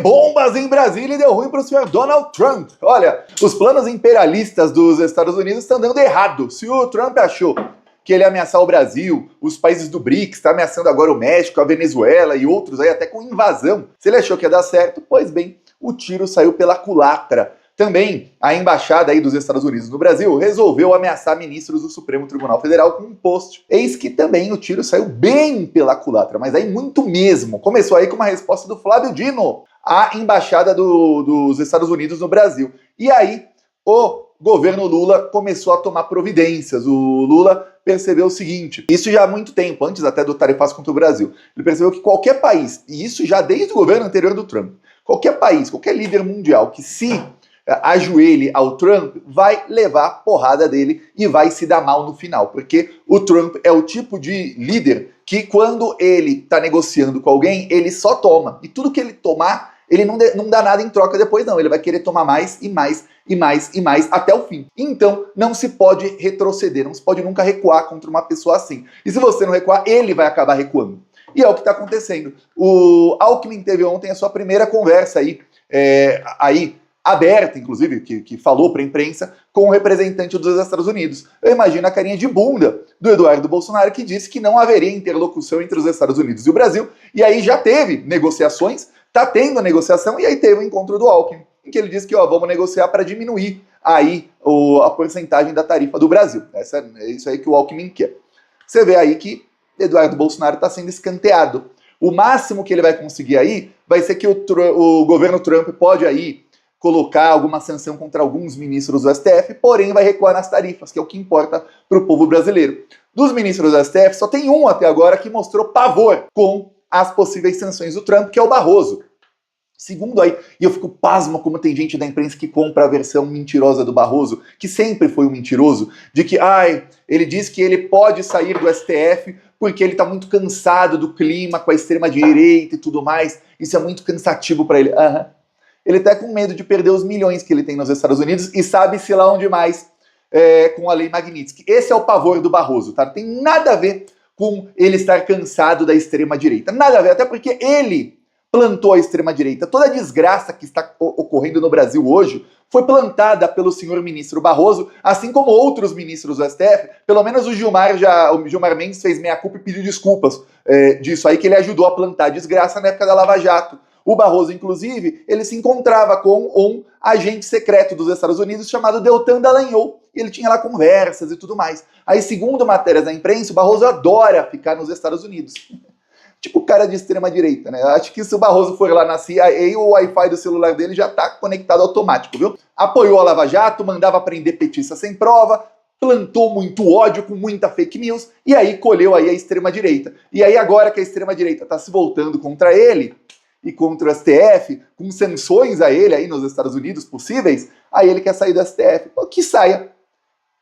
Bombas em Brasília e deu ruim para o senhor Donald Trump. Olha, os planos imperialistas dos Estados Unidos estão dando errado. Se o Trump achou que ele ia ameaçar o Brasil, os países do BRICS, está ameaçando agora o México, a Venezuela e outros aí até com invasão. Se ele achou que ia dar certo, pois bem, o tiro saiu pela culatra. Também a embaixada aí dos Estados Unidos no Brasil resolveu ameaçar ministros do Supremo Tribunal Federal com um post. Eis que também o tiro saiu bem pela culatra, mas aí muito mesmo. Começou aí com uma resposta do Flávio Dino à embaixada dos Estados Unidos no Brasil. E aí o governo Lula começou a tomar providências. O Lula percebeu o seguinte, isso já há muito tempo, antes até do tarifaço contra o Brasil, ele percebeu que qualquer país, e isso já desde o governo anterior do Trump, qualquer país, qualquer líder mundial que se ajoelhe ao Trump, vai levar porrada dele e vai se dar mal no final, porque o Trump é o tipo de líder que quando ele está negociando com alguém, ele só toma, e tudo que ele tomar, ele não dá nada em troca depois não, ele vai querer tomar mais e mais e mais e mais até o fim. Então não se pode retroceder, não se pode nunca recuar contra uma pessoa assim, e se você não recuar, ele vai acabar recuando. E é o que está acontecendo. O Alckmin teve ontem a sua primeira conversa aí aberta, inclusive, que falou para a imprensa, com o representante dos Estados Unidos. Eu imagino a carinha de bunda do Eduardo Bolsonaro, que disse que não haveria interlocução entre os Estados Unidos e o Brasil, e aí já teve negociações, tá tendo a negociação, e aí teve o encontro do Alckmin, em que ele disse que vamos negociar para diminuir aí a porcentagem da tarifa do Brasil. É isso aí que o Alckmin quer. Você vê aí que Eduardo Bolsonaro está sendo escanteado. O máximo que ele vai conseguir aí vai ser que o governo Trump pode aí colocar alguma sanção contra alguns ministros do STF, porém vai recuar nas tarifas, que é o que importa para o povo brasileiro. Dos ministros do STF, só tem um até agora que mostrou pavor com as possíveis sanções do Trump, que é o Barroso. Segundo aí, e eu fico pasmo como tem gente da imprensa que compra a versão mentirosa do Barroso, que sempre foi um mentiroso, de que, ele diz que ele pode sair do STF porque ele está muito cansado do clima com a extrema-direita e tudo mais, isso é muito cansativo para ele. Ele está com medo de perder os milhões que ele tem nos Estados Unidos e sabe-se lá onde mais com a lei Magnitsky. Esse é o pavor do Barroso, tá? Não tem nada a ver com ele estar cansado da extrema-direita. Nada a ver, até porque ele plantou a extrema-direita. Toda a desgraça que está ocorrendo no Brasil hoje foi plantada pelo senhor ministro Barroso, assim como outros ministros do STF. Pelo menos o Gilmar Mendes fez meia-culpa e pediu desculpas disso aí, que ele ajudou a plantar a desgraça na época da Lava Jato. O Barroso, inclusive, ele se encontrava com um agente secreto dos Estados Unidos chamado Deltan Dallagnol, e ele tinha lá conversas e tudo mais. Aí, segundo matérias da imprensa, o Barroso adora ficar nos Estados Unidos. Tipo cara de extrema-direita, né? Acho que se o Barroso for lá na CIA, o Wi-Fi do celular dele já tá conectado automático, viu? Apoiou a Lava Jato, mandava prender petista sem prova, plantou muito ódio com muita fake news, e aí colheu aí a extrema-direita. E aí agora que a extrema-direita tá se voltando contra ele, e contra o STF, com sanções a ele aí nos Estados Unidos possíveis, aí ele quer sair do STF. Que saia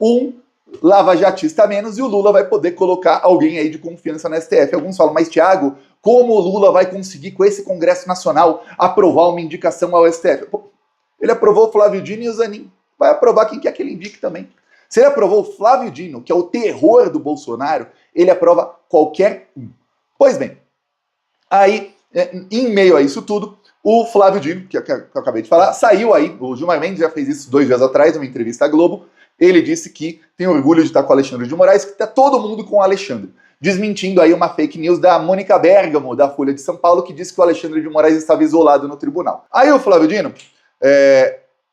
um lava-jatista a menos e o Lula vai poder colocar alguém aí de confiança no STF. Alguns falam, mas Thiago, como o Lula vai conseguir com esse Congresso Nacional aprovar uma indicação ao STF? Ele aprovou o Flávio Dino e o Zanin. Vai aprovar quem quer que ele indique também. Se ele aprovou o Flávio Dino, que é o terror do Bolsonaro, ele aprova qualquer um. Pois bem, aí em meio a isso tudo, o Flávio Dino, que eu acabei de falar, saiu aí, o Gilmar Mendes já fez isso 2 dias atrás, numa entrevista à Globo, ele disse que tem orgulho de estar com o Alexandre de Moraes, que está todo mundo com o Alexandre, desmentindo aí uma fake news da Mônica Bergamo, da Folha de São Paulo, que disse que o Alexandre de Moraes estava isolado no tribunal. Aí o Flávio Dino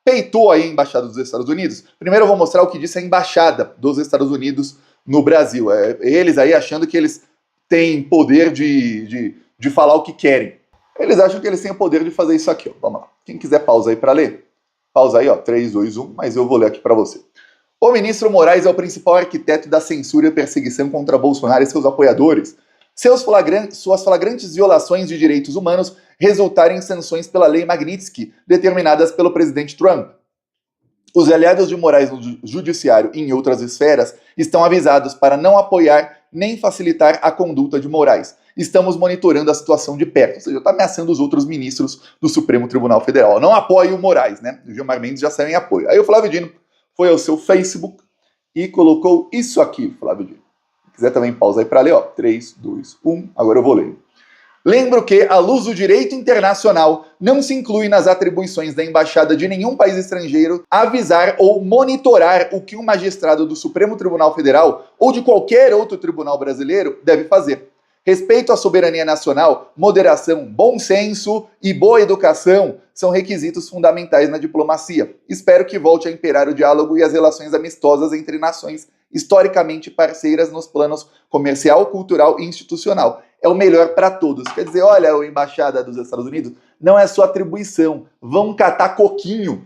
peitou aí a Embaixada dos Estados Unidos. Primeiro eu vou mostrar o que disse a Embaixada dos Estados Unidos no Brasil. Eles aí achando que eles têm poder de falar o que querem. Eles acham que eles têm o poder de fazer isso aqui, ó. Vamos lá. Quem quiser pausa aí para ler, pausa aí, ó, 3, 2, 1, mas eu vou ler aqui para você. O ministro Moraes é o principal arquiteto da censura e perseguição contra Bolsonaro e seus apoiadores. Suas flagrantes violações de direitos humanos resultaram em sanções pela lei Magnitsky, determinadas pelo presidente Trump. Os aliados de Moraes no judiciário e em outras esferas estão avisados para não apoiar nem facilitar a conduta de Moraes. Estamos monitorando a situação de perto, ou seja, está ameaçando os outros ministros do Supremo Tribunal Federal. Não apoie o Moraes, né? O Gilmar Mendes já saiu em apoio. Aí o Flávio Dino foi ao seu Facebook e colocou isso aqui, Flávio Dino. Se quiser também pausa aí para ler, ó. 3, 2, 1, agora eu vou ler. Lembro que, à luz do direito internacional, não se inclui nas atribuições da embaixada de nenhum país estrangeiro avisar ou monitorar o que um magistrado do Supremo Tribunal Federal ou de qualquer outro tribunal brasileiro deve fazer. Respeito à soberania nacional, moderação, bom senso e boa educação são requisitos fundamentais na diplomacia. Espero que volte a imperar o diálogo e as relações amistosas entre nações historicamente parceiras nos planos comercial, cultural e institucional. É o melhor para todos. Quer dizer, olha, a embaixada dos Estados Unidos, não é sua atribuição. Vão catar coquinho.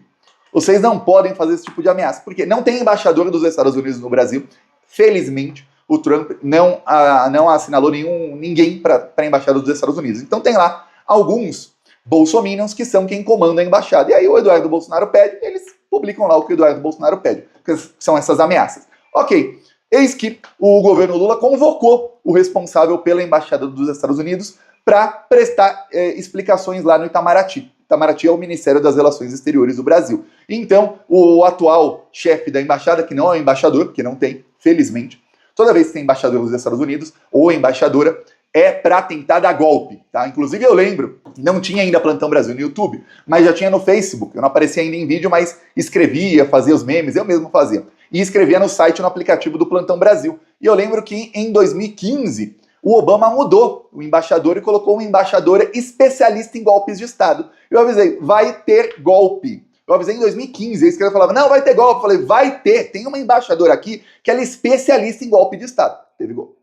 Vocês não podem fazer esse tipo de ameaça. Porque não tem embaixador dos Estados Unidos no Brasil. Felizmente, o Trump não assinalou ninguém para a embaixada dos Estados Unidos. Então tem lá alguns bolsominions que são quem comanda a embaixada. E aí o Eduardo Bolsonaro pede, eles publicam lá o que o Eduardo Bolsonaro pede. Que são essas ameaças. Ok. Eis que o governo Lula convocou o responsável pela Embaixada dos Estados Unidos para prestar explicações lá no Itamaraty. Itamaraty é o Ministério das Relações Exteriores do Brasil. Então, o atual chefe da embaixada, que não é o embaixador, porque não tem, felizmente, toda vez que tem embaixador dos Estados Unidos ou embaixadora, é para tentar dar golpe, tá? Inclusive eu lembro, não tinha ainda Plantão Brasil no YouTube, mas já tinha no Facebook. Eu não aparecia ainda em vídeo, mas escrevia, fazia os memes, eu mesmo fazia. E escrevia no site, no aplicativo do Plantão Brasil. E eu lembro que em 2015, o Obama mudou o embaixador e colocou uma embaixadora especialista em golpes de Estado. Eu avisei, vai ter golpe. Eu avisei em 2015, a esquerda falava, não, vai ter golpe. Eu falei, vai ter, tem uma embaixadora aqui que ela é especialista em golpe de Estado. Teve golpe.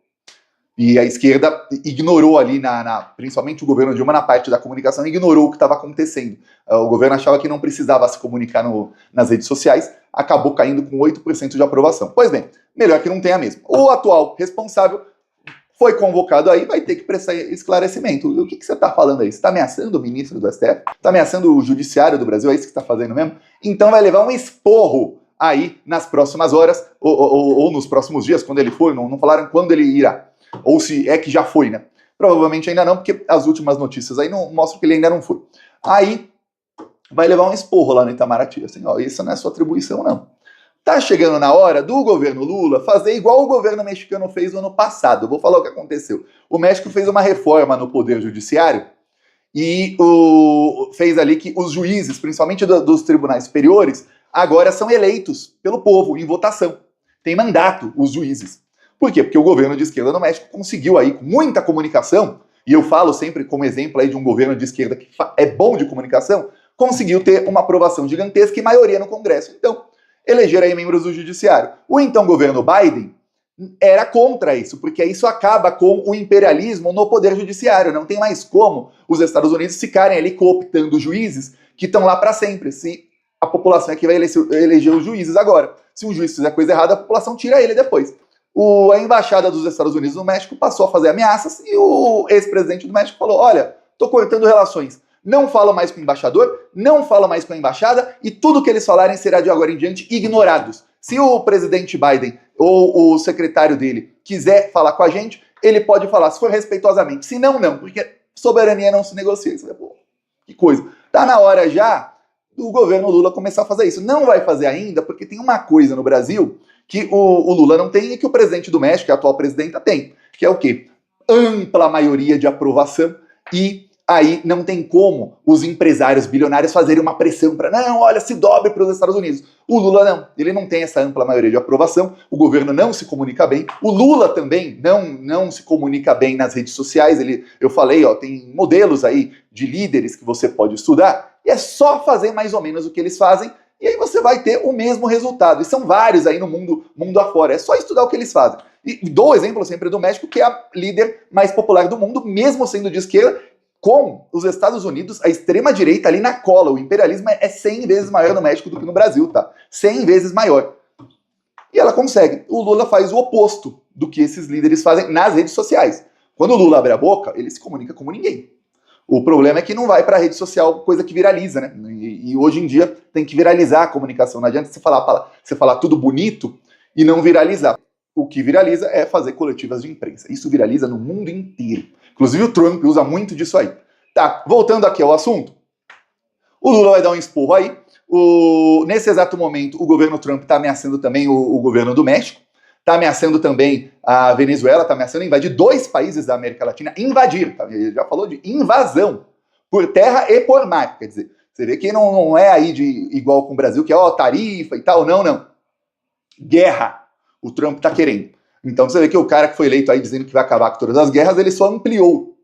E a esquerda ignorou ali, principalmente o governo Dilma, na parte da comunicação, ignorou o que estava acontecendo. O governo achava que não precisava se comunicar nas redes sociais, acabou caindo com 8% de aprovação. Pois bem, melhor que não tenha mesmo. O atual responsável foi convocado aí, vai ter que prestar esclarecimento. O que você está falando aí? Você está ameaçando o ministro do STF? Está ameaçando o judiciário do Brasil? É isso que está fazendo mesmo? Então vai levar um esporro aí nas próximas horas, ou nos próximos dias, quando ele for, não falaram quando ele irá. Ou se é que já foi, né? Provavelmente ainda não, porque as últimas notícias aí não mostram que ele ainda não foi. Aí vai levar um esporro lá no Itamaraty. Assim, ó, isso não é sua atribuição, não. Tá chegando na hora do governo Lula fazer igual o governo mexicano fez no ano passado. Vou falar o que aconteceu. O México fez uma reforma no Poder Judiciário e fez ali que os juízes, principalmente dos tribunais superiores, agora são eleitos pelo povo em votação. Tem mandato os juízes. Por quê? Porque o governo de esquerda no México conseguiu aí, com muita comunicação, e eu falo sempre como exemplo aí de um governo de esquerda que é bom de comunicação, conseguiu ter uma aprovação gigantesca e maioria no Congresso. Então, eleger aí membros do Judiciário. O então governo Biden era contra isso, porque isso acaba com o imperialismo no Poder Judiciário. Não tem mais como os Estados Unidos ficarem ali cooptando juízes que estão lá para sempre. Se a população é que vai eleger os juízes agora. Se um juiz fizer coisa errada, a população tira ele depois. A embaixada dos Estados Unidos no México passou a fazer ameaças e o ex-presidente do México falou, olha, tô cortando relações, não falo mais com o embaixador, não falo mais com a embaixada e tudo que eles falarem será de agora em diante ignorados. Se o presidente Biden ou o secretário dele quiser falar com a gente, ele pode falar, se for respeitosamente, se não, não, porque soberania não se negocia. Isso é, pô, que coisa. Tá na hora já do governo Lula começar a fazer isso. Não vai fazer ainda, porque tem uma coisa no Brasil que o Lula não tem e que o presidente do México, que é a atual presidenta, tem. Que é o quê? Ampla maioria de aprovação e aí não tem como os empresários bilionários fazerem uma pressão para, não, olha, se dobre para os Estados Unidos. O Lula não, ele não tem essa ampla maioria de aprovação, o governo não se comunica bem, o Lula também não se comunica bem nas redes sociais, eu falei, ó, tem modelos aí de líderes que você pode estudar, e é só fazer mais ou menos o que eles fazem, e aí você vai ter o mesmo resultado. E são vários aí no mundo afora. É só estudar o que eles fazem. E dou o exemplo sempre do México, que é a líder mais popular do mundo, mesmo sendo de esquerda, com os Estados Unidos, a extrema-direita ali na cola. O imperialismo é 100 vezes maior no México do que no Brasil, tá? 100 vezes maior. E ela consegue. O Lula faz o oposto do que esses líderes fazem nas redes sociais. Quando o Lula abre a boca, ele se comunica como ninguém. O problema é que não vai para a rede social coisa que viraliza, né? E hoje em dia tem que viralizar a comunicação. Não adianta você falar tudo bonito e não viralizar. O que viraliza é fazer coletivas de imprensa. Isso viraliza no mundo inteiro. Inclusive o Trump usa muito disso aí. Tá, voltando aqui ao assunto. O Lula vai dar um esporro aí. Nesse exato momento, o governo Trump está ameaçando também o governo do México. está ameaçando também a Venezuela, está ameaçando invadir 2 países da América Latina, invadir, tá? Ele já falou de invasão, por terra e por mar, quer dizer, você vê que não é aí igual com o Brasil, que é tarifa e tal, não. Guerra, o Trump está querendo. Então você vê que o cara que foi eleito aí dizendo que vai acabar com todas as guerras, ele só ampliou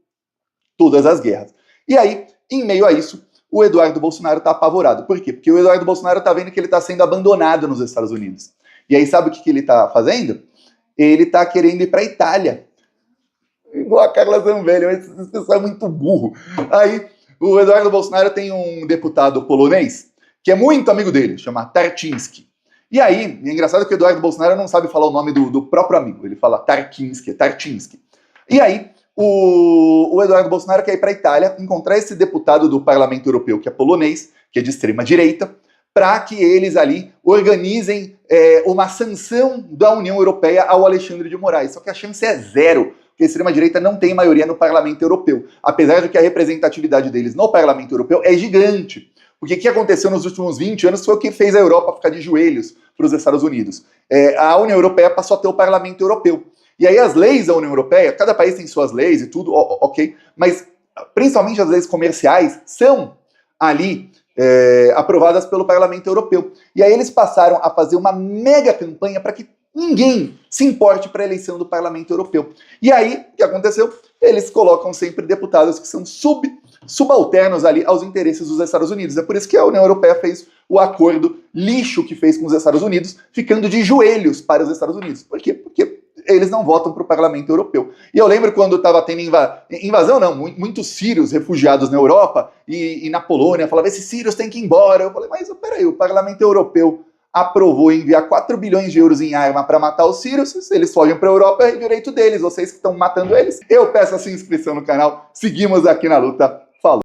todas as guerras. E aí, em meio a isso, o Eduardo Bolsonaro está apavorado. Por quê? Porque o Eduardo Bolsonaro está vendo que ele está sendo abandonado nos Estados Unidos. E aí sabe o que ele está fazendo? Ele está querendo ir para a Itália. Igual a Carla Zambelli, esse pessoal é muito burro. Aí o Eduardo Bolsonaro tem um deputado polonês que é muito amigo dele, chama Tarczyński. E aí, é engraçado que o Eduardo Bolsonaro não sabe falar o nome do próprio amigo, ele fala Tarczyński. E aí, o Eduardo Bolsonaro quer ir para a Itália encontrar esse deputado do Parlamento Europeu, que é polonês, que é de extrema-direita, para que eles ali organizem uma sanção da União Europeia ao Alexandre de Moraes. Só que a chance é zero, porque a extrema-direita não tem maioria no Parlamento Europeu, apesar de que a representatividade deles no Parlamento Europeu é gigante. Porque o que aconteceu nos últimos 20 anos foi o que fez a Europa ficar de joelhos para os Estados Unidos. A União Europeia passou a ter o Parlamento Europeu. E aí as leis da União Europeia, cada país tem suas leis e tudo, ok, mas principalmente as leis comerciais são ali aprovadas pelo Parlamento Europeu. E aí eles passaram a fazer uma mega campanha para que ninguém se importe para a eleição do Parlamento Europeu. E aí, o que aconteceu? Eles colocam sempre deputados que são subalternos ali aos interesses dos Estados Unidos. É por isso que a União Europeia fez o acordo lixo que fez com os Estados Unidos, ficando de joelhos para os Estados Unidos. Por quê? Porque eles não votam para o Parlamento Europeu. E eu lembro quando estava tendo invasão, não, muitos sírios refugiados na Europa e na Polônia falavam, esses sírios têm que ir embora. Eu falei, mas peraí, o Parlamento Europeu aprovou enviar 4 bilhões de euros em arma para matar os sírios, se eles fogem para a Europa é direito deles, vocês que estão matando eles. Eu peço a sua inscrição no canal, seguimos aqui na luta.